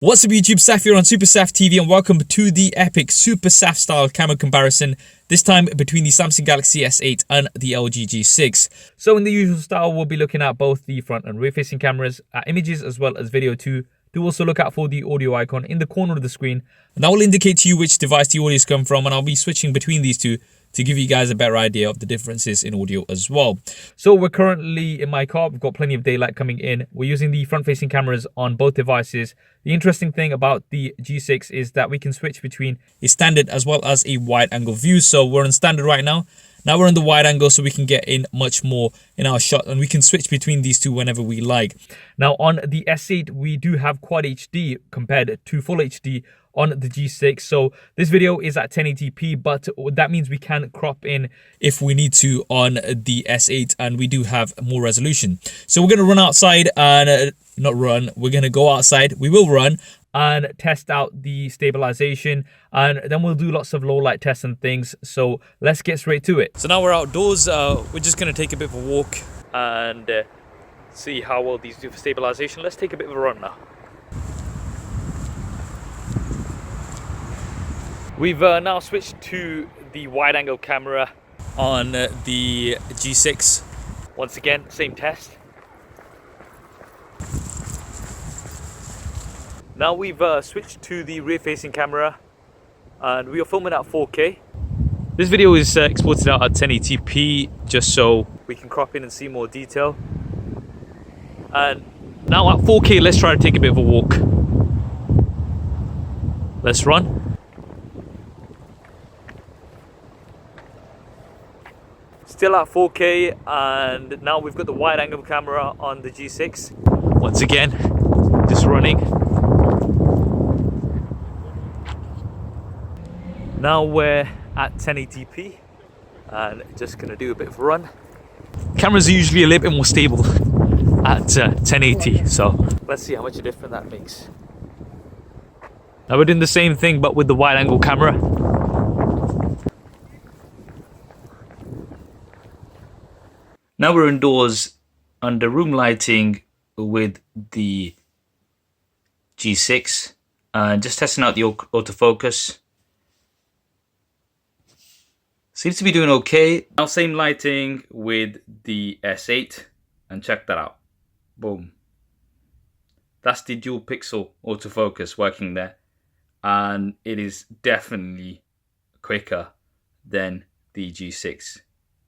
What's up YouTube, Saf here on SuperSaf TV and welcome to the epic SuperSaf style camera comparison, this time between the Samsung Galaxy S8 and the LG G6. So in the usual style, we'll be looking at both the front and rear facing cameras, images as well as video too. Do also look out for the audio icon in the corner of the screen, and that will indicate to you which device the audio is coming from, and I'll be switching between these two to give you guys a better idea of the differences in audio as well. So we're currently in my car, we've got plenty of daylight coming in. We're using the front-facing cameras on both devices. The interesting thing about the G6 is that we can switch between a standard as well as a wide-angle view. So we're on standard right now. Now we're in the wide angle, so we can get in much more in our shot, and we can switch between these two whenever we like. Now on the S8, we do have Quad HD compared to Full HD on the G6. So this video is at 1080p, but that means we can crop in if we need to on the S8, and we do have more resolution. So we're going to run outside and we're going to go outside. We will run and test out the stabilization, and then we'll do lots of low light tests and things. So let's get straight to it. So now we're outdoors. We're just going to take a bit of a walk and see how well these do for stabilization. Let's take a bit of a run now. We've now switched to the wide angle camera on the G6. Once again, same test. Now we've switched to the rear facing camera and we are filming at 4K. This video is exported out at 1080p just so we can crop in and see more detail. And now at 4K, let's try to take a bit of a walk. Let's run. Still at 4K, and now we've got the wide angle camera on the G6. Once again, just running. Now we're at 1080p and just gonna do a bit of a run. Cameras are usually a little bit more stable at 1080, so let's see how much difference that makes. Now we're doing the same thing but with the wide angle camera. Now we're indoors under room lighting with the G6 and just testing out the autofocus. Seems to be doing okay. Now same lighting with the S8 and check that out. Boom. That's the dual pixel autofocus working there, and it is definitely quicker than the G6.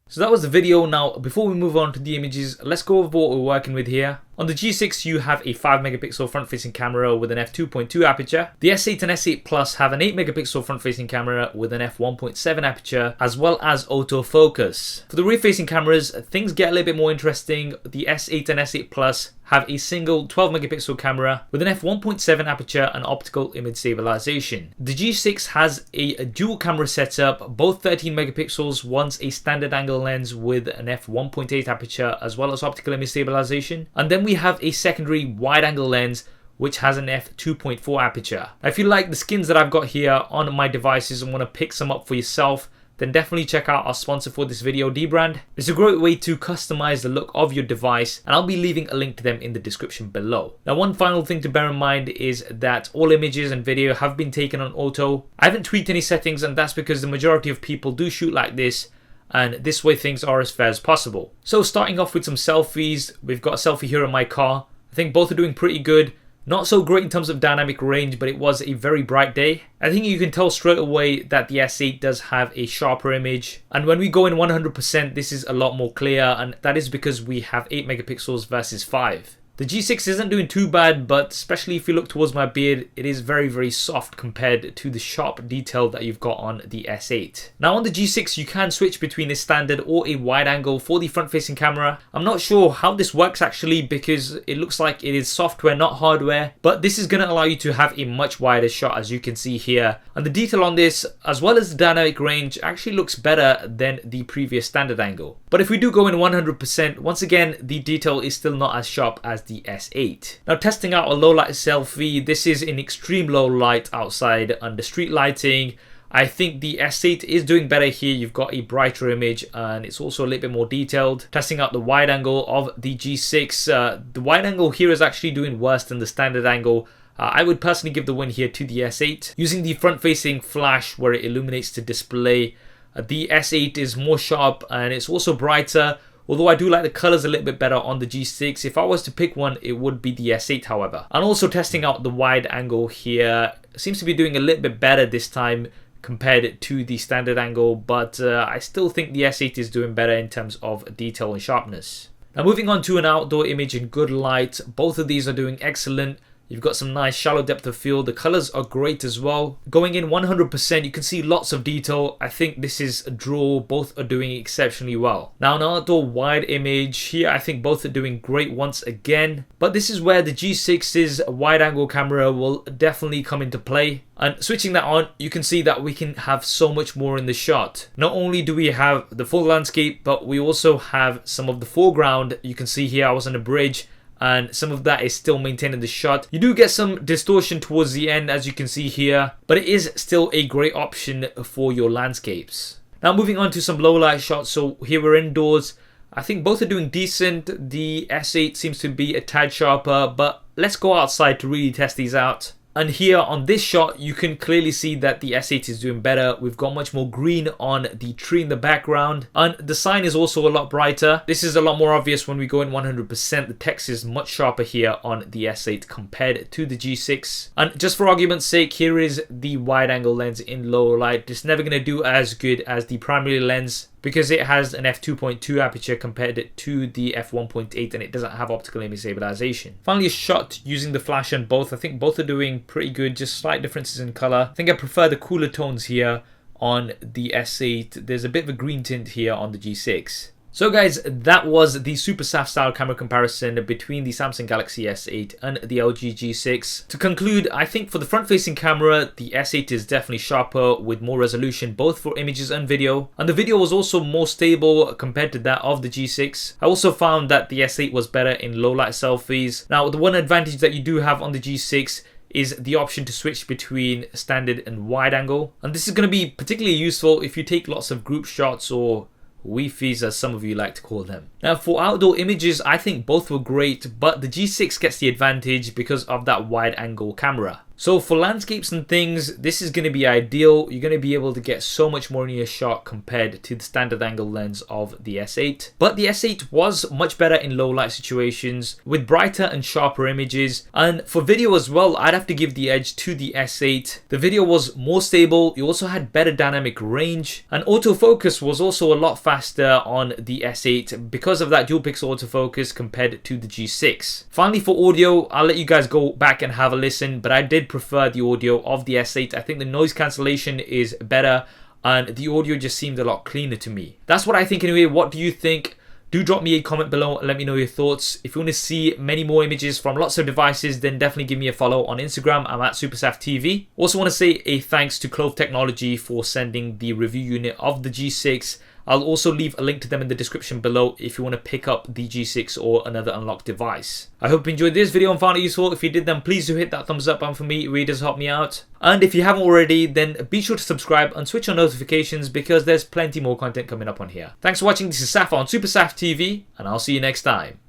So that was the video. Now before we move on to the images, let's go over what we're working with here. On the G6 you have a 5 megapixel front facing camera with an f2.2 aperture. The S8 and S8 Plus have an 8 megapixel front facing camera with an f1.7 aperture as well as autofocus. For the rear facing cameras, things get a little bit more interesting. The S8 and S8 Plus have a single 12 megapixel camera with an f1.7 aperture and optical image stabilization. The G6 has a dual camera setup, both 13 megapixels, one's a standard angle lens with an f1.8 aperture as well as optical image stabilization, and then we have a secondary wide angle lens which has an f2.4 aperture. Now, if you like the skins that I've got here on my devices and want to pick some up for yourself, then definitely check out our sponsor for this video, Dbrand. It's a great way to customize the look of your device, and I'll be leaving a link to them in the description below. Now, one final thing to bear in mind is that all images and video have been taken on auto. I haven't tweaked any settings, and that's because the majority of people do shoot like this, and this way things are as fair as possible. So starting off with some selfies, we've got a selfie here in my car. I think both are doing pretty good. Not so great in terms of dynamic range, but it was a very bright day. I think you can tell straight away that the S8 does have a sharper image. And when we go in 100%, this is a lot more clear, and that is because we have 8 megapixels versus 5. The G6 isn't doing too bad, but especially if you look towards my beard, it is very, very soft compared to the sharp detail that you've got on the S8. Now on the G6, you can switch between a standard or a wide angle for the front-facing camera. I'm not sure how this works actually because it looks like it is software, not hardware, but this is going to allow you to have a much wider shot, as you can see here. And the detail on this, as well as the dynamic range, actually looks better than the previous standard angle. But if we do go in 100%, once again, the detail is still not as sharp as the S8. Now testing out a low light selfie, this is in extreme low light outside under street lighting. I think the S8 is doing better here. You've got a brighter image and it's also a little bit more detailed. Testing out the wide angle of the G6. The wide angle here is actually doing worse than the standard angle. I would personally give the win here to the S8. Using the front-facing flash where it illuminates the display, the S8 is more sharp and it's also brighter. Although I do like the colors a little bit better on the G6. If I was to pick one, it would be the S8 however. And also testing out the wide angle here, seems to be doing a little bit better this time compared to the standard angle, but I still think the S8 is doing better in terms of detail and sharpness. Now moving on to an outdoor image in good light, both of these are doing excellent. You've got some nice shallow depth of field. The colors are great as well. Going in 100%, you can see lots of detail. I think this is a draw. Both are doing exceptionally well. Now an outdoor wide image here, I think both are doing great once again. But this is where the G6's wide angle camera will definitely come into play. And switching that on, you can see that we can have so much more in the shot. Not only do we have the full landscape, but we also have some of the foreground. You can see here I was on a bridge, and some of that is still maintained in the shot. You do get some distortion towards the end, as you can see here, but it is still a great option for your landscapes. Now moving on to some low light shots. So here we're indoors. I think both are doing decent. The S8 seems to be a tad sharper, but let's go outside to really test these out. And here on this shot, you can clearly see that the S8 is doing better. We've got much more green on the tree in the background. And the sign is also a lot brighter. This is a lot more obvious when we go in 100%. The text is much sharper here on the S8 compared to the G6. And just for argument's sake, here is the wide angle lens in low light. It's never going to do as good as the primary lens, because it has an f2.2 aperture compared to the f1.8 and it doesn't have optical image stabilization. Finally, a shot using the flash on both. I think both are doing pretty good, just slight differences in color. I think I prefer the cooler tones here on the S8. There's a bit of a green tint here on the G6. So guys, that was the SuperSaf style camera comparison between the Samsung Galaxy S8 and the LG G6. To conclude, I think for the front-facing camera, the S8 is definitely sharper with more resolution, both for images and video. And the video was also more stable compared to that of the G6. I also found that the S8 was better in low-light selfies. Now, the one advantage that you do have on the G6 is the option to switch between standard and wide angle. And this is going to be particularly useful if you take lots of group shots, or Wi-Fi's as some of you like to call them. Now for outdoor images, I think both were great, but the G6 gets the advantage because of that wide angle camera. So for landscapes and things, this is going to be ideal. You're going to be able to get so much more in your shot compared to the standard angle lens of the S8. But the S8 was much better in low light situations with brighter and sharper images. And for video as well, I'd have to give the edge to the S8. The video was more stable. You also had better dynamic range, and autofocus was also a lot faster on the S8 because of that dual pixel autofocus compared to the G6. Finally, for audio, I'll let you guys go back and have a listen, but I did prefer the audio of the S8. I think the noise cancellation is better and the audio just seemed a lot cleaner to me. That's what I think anyway. What do you think? Do drop me a comment below and let me know your thoughts. If you want to see many more images from lots of devices, then definitely give me a follow on Instagram. I'm at SuperSaf TV. Also want to say a thanks to Clove Technology for sending the review unit of the G6. I'll also leave a link to them in the description below if you want to pick up the G6 or another unlocked device. I hope you enjoyed this video and found it useful. If you did, then please do hit that thumbs up, and for me, it really does help me out. And if you haven't already, then be sure to subscribe and switch on notifications because there's plenty more content coming up on here. Thanks for watching. This is Saf on SuperSaf TV, and I'll see you next time.